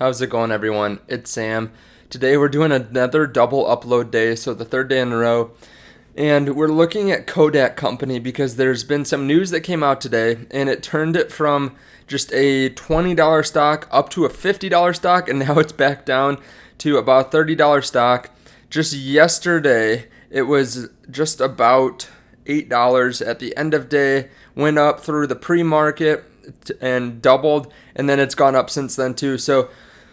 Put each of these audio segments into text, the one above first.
How's it going, everyone? It's Sam. Today we're doing another double upload day, so the third day in a row. And we're looking at Kodak Company because there's been some news that came out today, and it turned it from just a $20 stock up to a $50 stock, and now it's back down to about $30 stock. Just yesterday, it was just about $8 at the end of day, went up through the pre-market and doubled, and then it's gone up since then too. So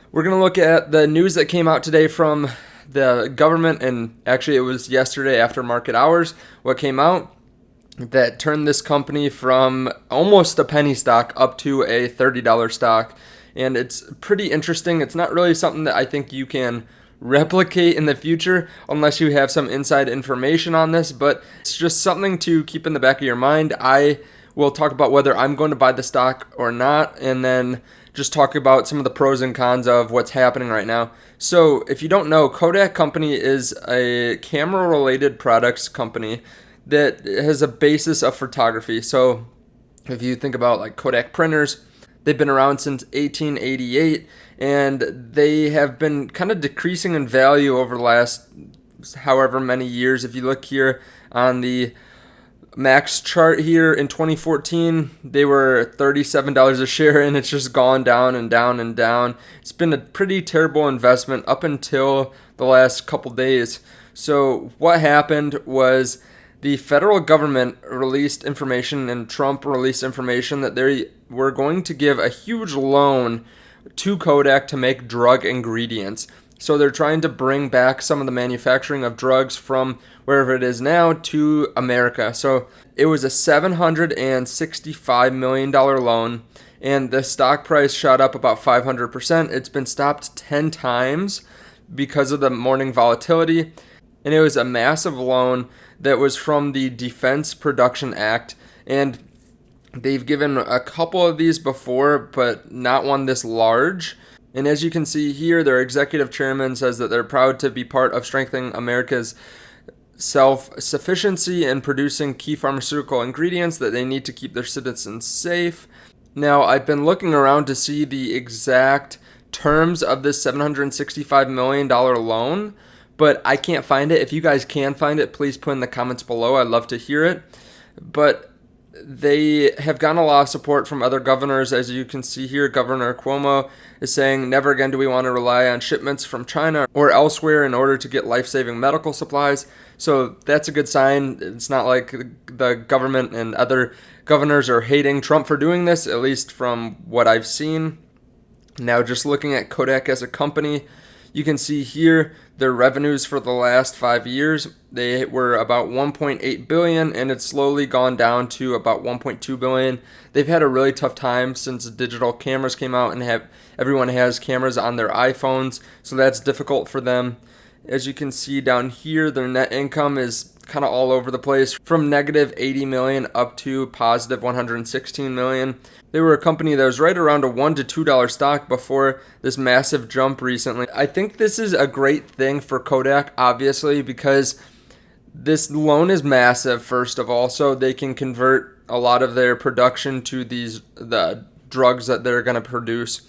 we're going to look at the news that came out today from the government, and actually it was yesterday after market hours what came out that turned this company from almost a penny stock up to a $30 stock. And it's pretty interesting. It's not really something that I think you can replicate in the future unless you have some inside information on this, but it's just something to keep in the back of your mind. I will talk about whether I'm going to buy the stock or not, and then just talk about some of the pros and cons of what's happening right now. So if you don't know, Kodak Company is a camera-related products company that has a basis of photography. So if you think about like Kodak printers, they've been around since 1888, and they have been kind of decreasing in value over the last however many years. If you look here on the max chart here in 2014, they were $37 a share, and it's just gone down and down and down. It's been a pretty terrible investment up until the last couple days. So what happened was the federal government released information, and Trump released information that they were going to give a huge loan to Kodak to make drug ingredients. So they're trying to bring back some of the manufacturing of drugs from wherever it is now to America. So it was a $765 million loan, and the stock price shot up about 500%. It's been stopped 10 times because of the morning volatility, and it was a massive loan that was from the Defense Production Act, and they've given a couple of these before, but not one this large. And as you can see here, their executive chairman says that they're proud to be part of strengthening America's self-sufficiency in producing key pharmaceutical ingredients that they need to keep their citizens safe. Now, I've been looking around to see the exact terms of this $765 million loan, but I can't find it. If you guys can find it, please put in the comments below. I'd love to hear it. But they have gotten a lot of support from other governors. As you can see here, Governor Cuomo is saying, never again do we want to rely on shipments from China or elsewhere in order to get life-saving medical supplies. So that's a good sign. It's not like the government and other governors are hating Trump for doing this, at least from what I've seen. Now, just looking at Kodak as a company, you can see here their revenues for the last 5 years. They were about $1.8 billion, and it's slowly gone down to about $1.2 billion. They've had a really tough time since digital cameras came out, and everyone has cameras on their iPhones, so that's difficult for them. As you can see down here, their net income is kind of all over the place, from negative $80 million up to positive $116 million. They were a company that was right around a $1 to $2 stock before this massive jump recently. I think this is a great thing for Kodak, obviously, because this loan is massive, first of all, so they can convert a lot of their production to the drugs that they're going to produce.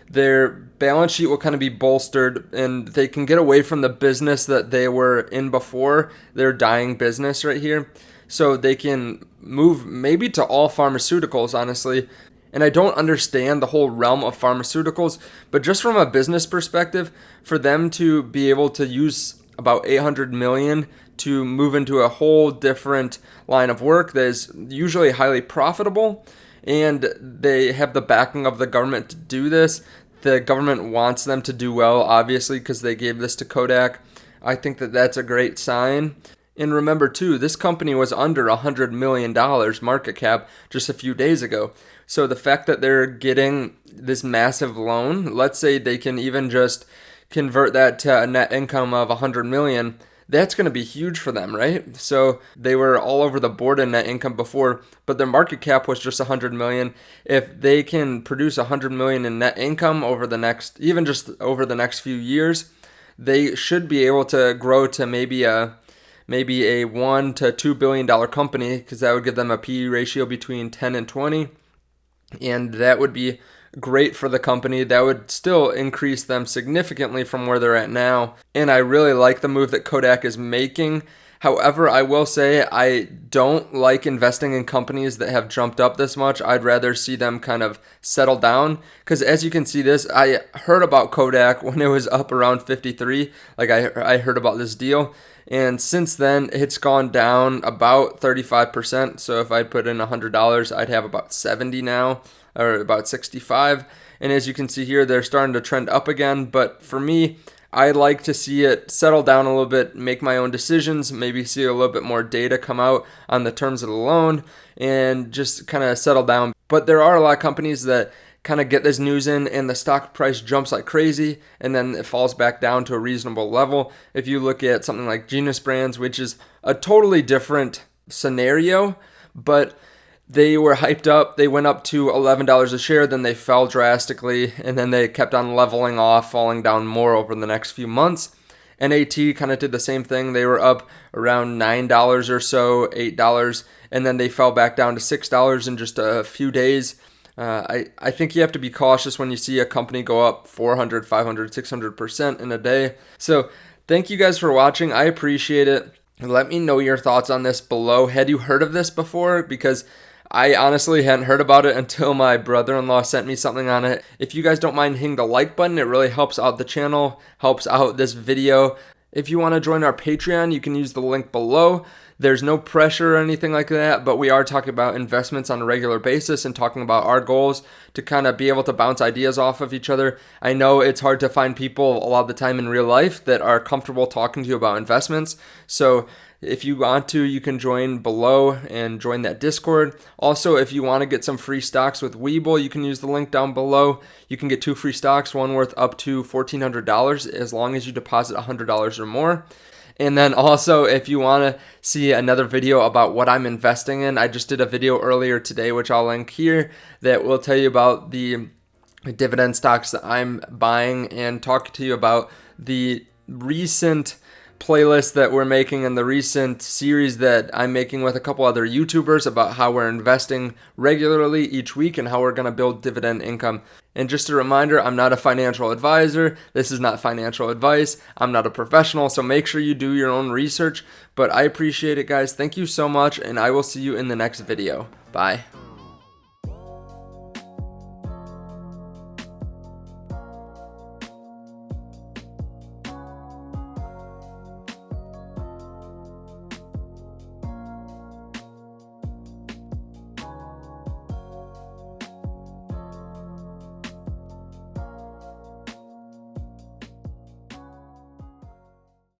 Their balance sheet will kind of be bolstered, and they can get away from the business that they were in before, their dying business right here. So they can move maybe to all pharmaceuticals, honestly. And I don't understand the whole realm of pharmaceuticals, but just from a business perspective, for them to be able to use about $800 million to move into a whole different line of work that is usually highly profitable, and they have the backing of the government to do this. The government wants them to do well, obviously, because they gave this to Kodak. I think that that's a great sign. And remember, too, this company was under $100 million market cap just a few days ago. So the fact that they're getting this massive loan, let's say they can even just convert that to a net income of $100 million, that's going to be huge for them, right? So they were all over the board in net income before, but their market cap was just $100 million. If they can produce $100 million in net income over the next few years, they should be able to grow to maybe a $1 to $2 billion company, because that would give them a PE ratio between 10 and 20. And that would be great for the company. That would still increase them significantly from where they're at now. And I really like the move that Kodak is making. However, I will say I don't like investing in companies that have jumped up this much. I'd rather see them kind of settle down. Because as you can see this, I heard about Kodak when it was up around 53. Like I heard about this deal. And since then, it's gone down about 35%. So if I put in $100, I'd have about 70 now, or about 65. And as you can see here, they're starting to trend up again. But for me, I like to see it settle down a little bit, make my own decisions, maybe see a little bit more data come out on the terms of the loan, and just kind of settle down. But there are a lot of companies that kind of get this news in and the stock price jumps like crazy and then it falls back down to a reasonable level. If you look at something like Genius Brands, which is a totally different scenario, but they were hyped up. They went up to $11 a share, then they fell drastically, and then they kept on leveling off, falling down more over the next few months. NAT kind of did the same thing. They were up around $9 or so, $8, and then they fell back down to $6 in just a few days. I think you have to be cautious when you see a company go up 400, 500, 600% in a day. So thank you guys for watching. I appreciate it. Let me know your thoughts on this below. Had you heard of this before? Because I honestly hadn't heard about it until my brother-in-law sent me something on it. If you guys don't mind hitting the like button, it really helps out the channel, helps out this video. If you want to join our Patreon, you can use the link below. There's no pressure or anything like that, but we are talking about investments on a regular basis and talking about our goals to kind of be able to bounce ideas off of each other. I know it's hard to find people a lot of the time in real life that are comfortable talking to you about investments. So if you want to, you can join below and join that Discord. Also, if you want to get some free stocks with WeBull, you can use the link down below. You can get 2 free stocks, one worth up to $1,400 as long as you deposit $100 or more. And then also, if you want to see another video about what I'm investing in, I just did a video earlier today, which I'll link here, that will tell you about the dividend stocks that I'm buying and talk to you about the recent playlist that we're making and the recent series that I'm making with a couple other YouTubers about how we're investing regularly each week and how we're going to build dividend income. And just a reminder, I'm not a financial advisor. This is not financial advice. I'm not a professional, so make sure you do your own research. But I appreciate it, guys. Thank you so much, and I will see you in the next video. Bye.